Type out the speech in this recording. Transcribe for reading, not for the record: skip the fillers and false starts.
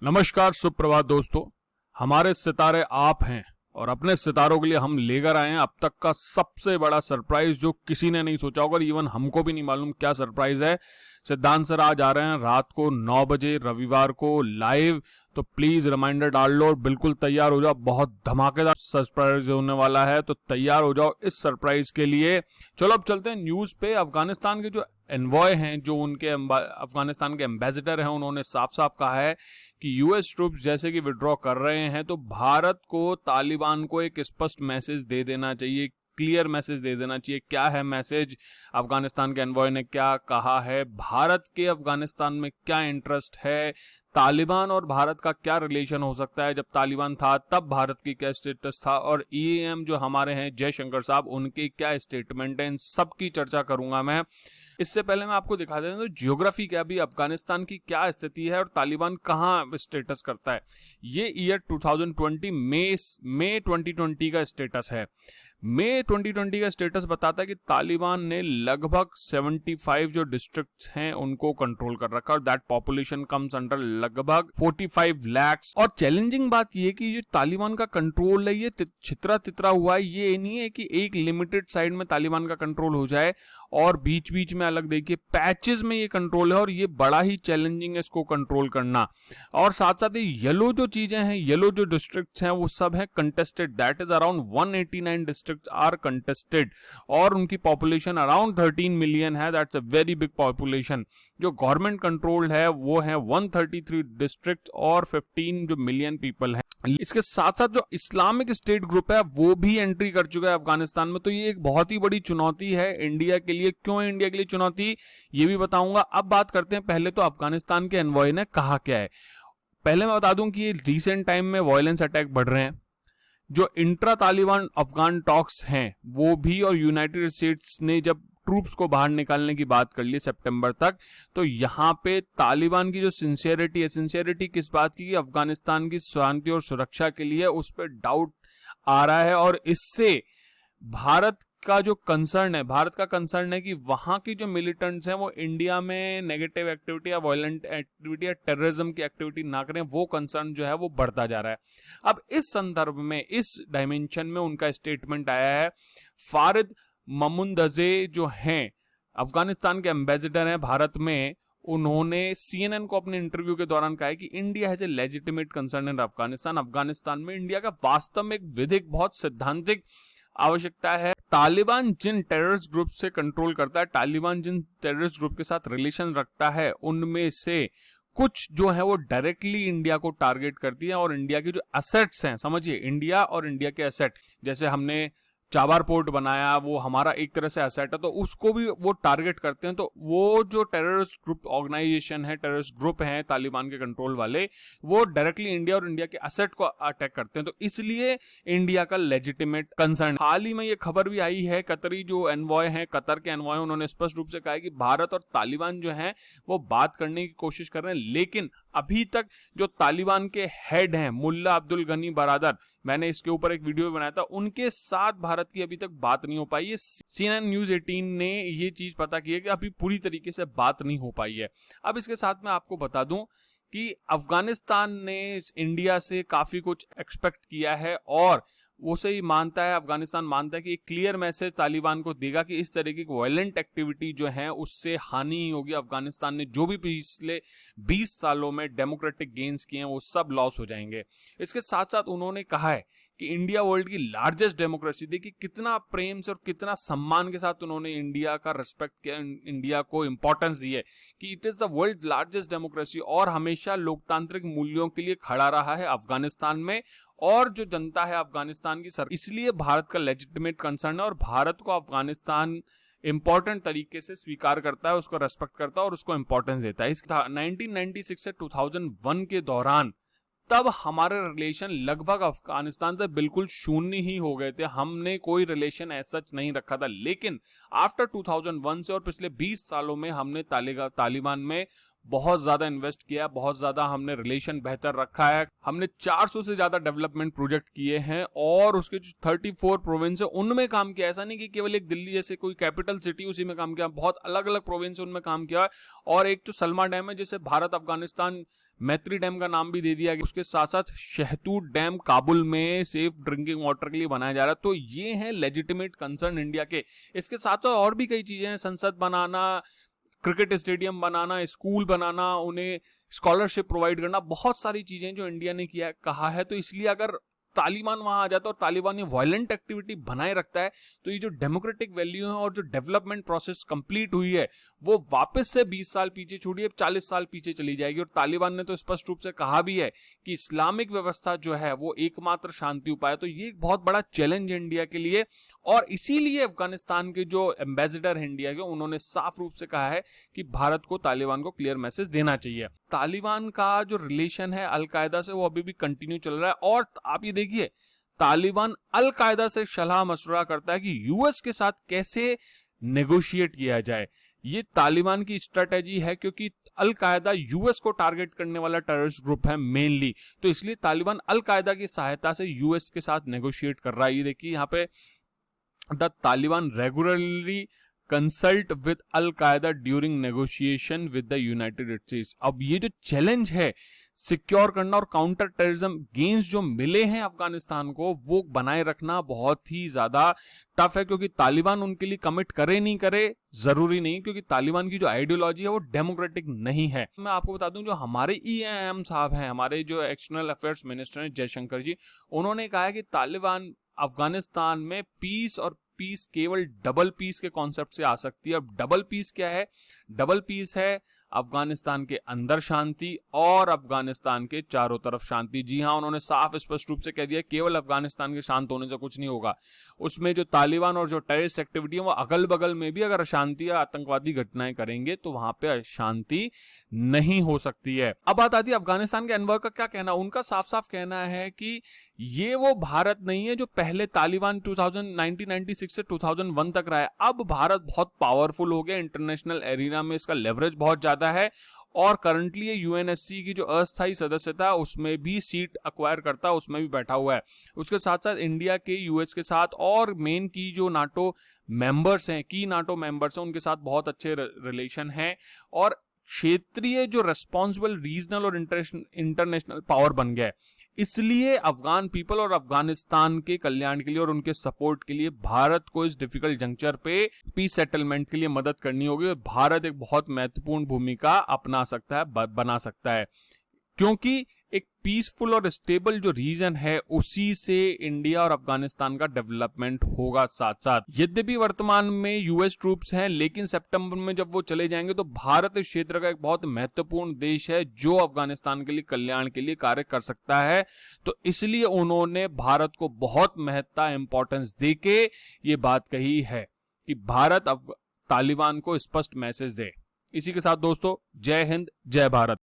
नमस्कार, सुप्रभात दोस्तों। हमारे सितारे आप हैं और अपने सितारों के लिए हम लेकर आए हैं अब तक का सबसे बड़ा सरप्राइज जो किसी ने नहीं सोचा होगा, इवन हमको भी नहीं मालूम क्या सरप्राइज है। सिद्धांत सर आज आ रहे हैं रात को 9 बजे रविवार को लाइव, तो प्लीज रिमाइंडर डाल लो और बिल्कुल तैयार हो जाओ। बहुत धमाकेदार सरप्राइज होने वाला है, तो तैयार हो जाओ इस सरप्राइज के लिए। चलो अब चलते हैं न्यूज पे। अफगानिस्तान के जो एनवॉय हैं, जो उनके अफगानिस्तान के एम्बेसडर हैं, उन्होंने साफ साफ कहा है कि यूएस ट्रूप्स जैसे कि विड्रॉ कर रहे हैं तो भारत को तालिबान को एक स्पष्ट मैसेज दे देना चाहिए, क्लियर मैसेज दे देना चाहिए। क्या है मैसेज? अफगानिस्तान के एनवॉय ने क्या कहा है, भारत के अफगानिस्तान में क्या इंटरेस्ट है, तालिबान और भारत का क्या रिलेशन हो सकता है, जब तालिबान था तब भारत की क्या स्टेटस था, और ईएम जो हमारे हैं जयशंकर साहब, उनके क्या स्टेटमेंट है, इन सब की चर्चा करूंगा मैं। इससे पहले मैं आपको दिखा देता हूं जियोग्राफी क्या भी, अफगानिस्तान की क्या स्थिति है और तालिबान कहां स्टेटस करता है। ये ईयर 2020 मई 2020 का स्टेटस है। मई 2020 का स्टेटस बताता है कि तालिबान ने लगभग 75 जो डिस्ट्रिक्ट्स हैं उनको कंट्रोल कर रखा और दैट पॉपुलेशन कम्स अंडर लगभग 45 lakhs। और चैलेंजिंग बात ये कि ये तालिबान का कंट्रोल है, ये छितरा तितरा हुआ है। ये नहीं है कि एक लिमिटेड साइड में तालिबान का कंट्रोल हो जाए और बीच बीच में अलग, देखिए पैचेस में ये कंट्रोल है और ये बड़ा ही चैलेंजिंग है इसको कंट्रोल करना। और साथ साथ ये येलो जो चीजें हैं, येलो जो डिस्ट्रिक्ट्स हैं वो सब है contested, that is around 189 districts are contested और उनकी पॉपुलेशन अराउंड 13 मिलियन है। That's a very big population. जो गवर्नमेंट कंट्रोल्ड है वो है 133 डिस्ट्रिक्ट और 15 जो मिलियन पीपल है। इसके साथ साथ जो इस्लामिक स्टेट ग्रुप है वो भी एंट्री कर चुका है अफगानिस्तान में, तो ये एक बहुत ही बड़ी चुनौती है इंडिया के लिए। क्यों है इंडिया के लिए चुनौती, ये भी बताऊंगा। अब बात करते हैं पहले तो अफगानिस्तान के एनवॉय ने कहा क्या है। पहले मैं बता दूं कि रिसेंट टाइम में वायलेंस अटैक बढ़ रहे हैं, जो इंट्रा तालिबान अफगान टॉक्स हैं वो भी, और यूनाइटेड स्टेट्स ने जब ट्रूप्स को बाहर निकालने की बात कर ली सितंबर तक, तो यहां पे तालिबान की जो सिंसियरिटी है, सिंसियरिटी किस बात की, कि अफगानिस्तान की शांति और सुरक्षा के लिए, उस पर डाउट आ रहा है। और इससे भारत का जो कंसर्न है, भारत का कंसर्न है कि वहां की जो मिलिटेंट्स हैं वो इंडिया में नेगेटिव एक्टिविटी या वायलेंट एक्टिविटी या टेररिज्म की एक्टिविटी ना करें, वो कंसर्न जो है वो बढ़ता जा रहा है। अब इस संदर्भ में, इस डायमेंशन में उनका स्टेटमेंट आया है। फारिद ममुंदजे जो हैं, अफगानिस्तान के एम्बेसडर हैं भारत में, उन्होंने सीएनएन को अपने इंटरव्यू के दौरान कहा है कि India has a legitimate concern in Afghanistan. Afghanistan में इंडिया का वास्तव में एक विधिक, बहुत सैद्धांतिक आवश्यकता है। तालिबान जिन टेररिस्ट ग्रुप से कंट्रोल करता है, तालिबान जिन टेररिस्ट ग्रुप के साथ रिलेशन रखता है, उनमें से कुछ जो है वो डायरेक्टली इंडिया को टारगेट करती है। और इंडिया के जो एसेट्स हैं, समझिए इंडिया और इंडिया के एसेट, जैसे हमने चाबार पोर्ट बनाया, वो हमारा एक तरह से एसेट है, तो उसको भी वो टारगेट करते हैं। तो वो जो टेररिस्ट ग्रुप ऑर्गेनाइजेशन है, टेररिस्ट ग्रुप हैं तालिबान के कंट्रोल वाले, वो डायरेक्टली इंडिया और इंडिया के एसेट को अटैक करते हैं। तो इसलिए इंडिया का लेजिटिमेट कंसर्न। हाल ही में ये खबर भी आई है, कतरी जो एनवॉय हैं, कतर के एनवॉय, उन्होंने स्पष्ट रूप से कहा है कि भारत और तालिबान जो हैं वो बात करने की कोशिश कर रहे हैं, लेकिन अभी तक जो तालिबान के हेड हैं मुल्ला अब्दुल गनी बरादर, मैंने इसके ऊपर एक वीडियो बनाया था, उनके साथ भारत की अभी तक बात नहीं हो पाई है। CNN न्यूज 18 ने ये चीज पता की है कि अभी पूरी तरीके से बात नहीं हो पाई है। अब इसके साथ मैं आपको बता दूं कि अफगानिस्तान ने इंडिया से काफी कुछ एक्सपेक्ट किया है और वो से ही मानता है, अफगानिस्तान मानता है कि एक क्लियर मैसेज तालिबान को देगा कि इस तरीके की वायलेंट एक्टिविटी जो है उससे हानि ही होगी। अफगानिस्तान ने जो भी पिछले 20 सालों में डेमोक्रेटिक गेन्स किए हैं वो सब लॉस हो जाएंगे। इसके साथ साथ उन्होंने कहा है कि इंडिया वर्ल्ड की लार्जेस्ट डेमोक्रेसी, देखिए कितना प्रेम से और कितना सम्मान के साथ उन्होंने इंडिया का रेस्पेक्ट किया, इंडिया को इंपॉर्टेंस दी है कि it is the world largest democracy, और हमेशा लोकतांत्रिक मूल्यों के लिए खड़ा रहा है अफगानिस्तान में। और जो जनता है अफगानिस्तान की इसलिए भारत का लेजिटिमेट कंसर्न है और भारत को अफगानिस्तान इंपॉर्टेंट तरीके से स्वीकार करता है, उसको रेस्पेक्ट करता है और उसको इंपॉर्टेंस देता है। 1996 से 2001 के दौरान तब हमारे रिलेशन लगभग अफगानिस्तान से बिल्कुल शून्य ही हो गए थे, हमने कोई रिलेशन ऐसा नहीं रखा था। लेकिन आफ्टर 2001 से और पिछले 20 सालों में हमने तालिबान में बहुत ज्यादा इन्वेस्ट किया, बहुत ज्यादा हमने रिलेशन बेहतर रखा है। हमने 400 से ज्यादा डेवलपमेंट प्रोजेक्ट किए हैं और उसके जो 34 प्रोविंस है उनमें काम किया। ऐसा नहीं कि केवल एक दिल्ली जैसे कोई कैपिटल सिटी उसी में काम किया, बहुत अलग अलग प्रोविंस उनमें काम किया। और एक जो सलमा डैम है जिसे भारत अफगानिस्तान मैत्री डैम का नाम भी दे दिया गया। उसके साथ साथ शहतूत डैम काबुल में सेफ ड्रिंकिंग वाटर के लिए बनाया जा रहा है। तो ये है लेजिटिमेट कंसर्न इंडिया के। इसके साथ साथ और भी कई चीजें हैं, संसद बनाना, क्रिकेट स्टेडियम बनाना, स्कूल बनाना, उन्हें स्कॉलरशिप प्रोवाइड करना, बहुत सारी चीजें जो इंडिया ने किया कहा है। तो इसलिए अगर तालिबान वहां आ जाता है और तालिबान ये वायलेंट एक्टिविटी बनाए रखता है तो ये जो डेमोक्रेटिक वैल्यू है और जो डेवलपमेंट प्रोसेस कंप्लीट हुई है वो वापस से 20 साल पीछे छोड़िए 40 साल पीछे चली जाएगी। और तालिबान ने तो स्पष्ट रूप से कहा भी है कि इस्लामिक व्यवस्था जो है वो एकमात्र शांति उपाय है। तो ये एक बहुत बड़ा चैलेंज है इंडिया के लिए, और इसीलिए अफगानिस्तान के जो एम्बेसडर है इंडिया के, उन्होंने साफ रूप से कहा है कि भारत को तालिबान को क्लियर मैसेज देना चाहिए। तालिबान का जो रिलेशन है अलकायदा से वो अभी भी कंटिन्यू चल रहा है। और आप ये देखिए, तालिबान अलकायदा से सलाह मशवरा करता है कि यूएस के साथ कैसे नेगोशिएट किया जाए। ये तालिबान की स्ट्रेटेजी है क्योंकि अलकायदा यूएस को टारगेट करने वाला टेररिस्ट ग्रुप है मेनली। तो इसलिए तालिबान अलकायदा की सहायता से यूएस के साथ नेगोशिएट कर रहा है। ये देखिए यहाँ पे, the Taliban regularly consult with al Qaeda during negotiation with the United States. अब ये जो चैलेंज है सिक्योर करना और काउंटर टेररिज्म गेम्स जो मिले हैं अफगानिस्तान को, वो बनाए रखना बहुत ही ज्यादा टफ है, क्योंकि तालिबान उनके लिए कमिट करे नहीं करे जरूरी नहीं, क्योंकि तालिबान की जो आइडियोलॉजी है वो डेमोक्रेटिक नहीं है। मैं आपको बता दूं, जो हमारे EAM साहब हैं, हमारे जो एक्सटर्नल अफेयर्स मिनिस्टर हैं जयशंकर जी, उन्होंने कहा है कि तालिबान अफगानिस्तान में पीस और पीस केवल डबल पीस के कॉन्सेप्ट से आ सकती है। अब डबल पीस क्या है? डबल पीस है अफगानिस्तान के अंदर शांति और अफगानिस्तान के चारों तरफ शांति। जी हां, उन्होंने साफ स्पष्ट रूप से कह दिया केवल अफगानिस्तान के शांत होने से कुछ नहीं होगा। उसमें जो तालिबान और जो टेररिस्ट एक्टिविटी है वो अगल बगल में भी अगर अशांति या आतंकवादी घटनाएं करेंगे तो वहां पे अशांति नहीं हो सकती है। अब बात आती है अफगानिस्तान के एनवॉय का क्या कहना। उनका साफ साफ कहना है कि ये वो भारत नहीं है जो पहले तालिबान 1996 से 2001 तक रहा है। अब भारत बहुत पावरफुल हो गया इंटरनेशनल एरिना में, इसका लेवरेज बहुत ज्यादा है और करंटली ये यूएनएससी की जो अस्थायी सदस्यता है उसमें भी सीट अक्वायर करता है, उसमें भी बैठा हुआ है। उसके साथ साथ इंडिया के, यूएस के साथ और मेन की जो नाटो मेंबर्स हैं, की नाटो मेंबर्स हैं, उनके साथ बहुत अच्छे रिलेशन हैं और क्षेत्रीय जो रेस्पॉन्सिबल रीजनल और इंटरनेशनल पावर बन गया है। इसलिए अफगान पीपल और अफगानिस्तान के कल्याण के लिए और उनके सपोर्ट के लिए भारत को इस डिफिकल्ट जंक्चर पे पीस सेटलमेंट के लिए मदद करनी होगी। भारत एक बहुत महत्वपूर्ण भूमिका अपना सकता है, बना सकता है, क्योंकि एक पीसफुल और स्टेबल जो रीजन है उसी से इंडिया और अफगानिस्तान का डेवलपमेंट होगा। साथ साथ यद्यपि वर्तमान में यूएस ट्रूप्स हैं, लेकिन सितंबर में जब वो चले जाएंगे तो भारत इस क्षेत्र का एक बहुत महत्वपूर्ण देश है जो अफगानिस्तान के लिए कल्याण के लिए कार्य कर सकता है। तो इसलिए उन्होंने भारत को बहुत महत्ता, इंपॉर्टेंस देके ये बात कही है कि भारत तालिबान को स्पष्ट मैसेज दे। इसी के साथ दोस्तों, जय हिंद, जय भारत।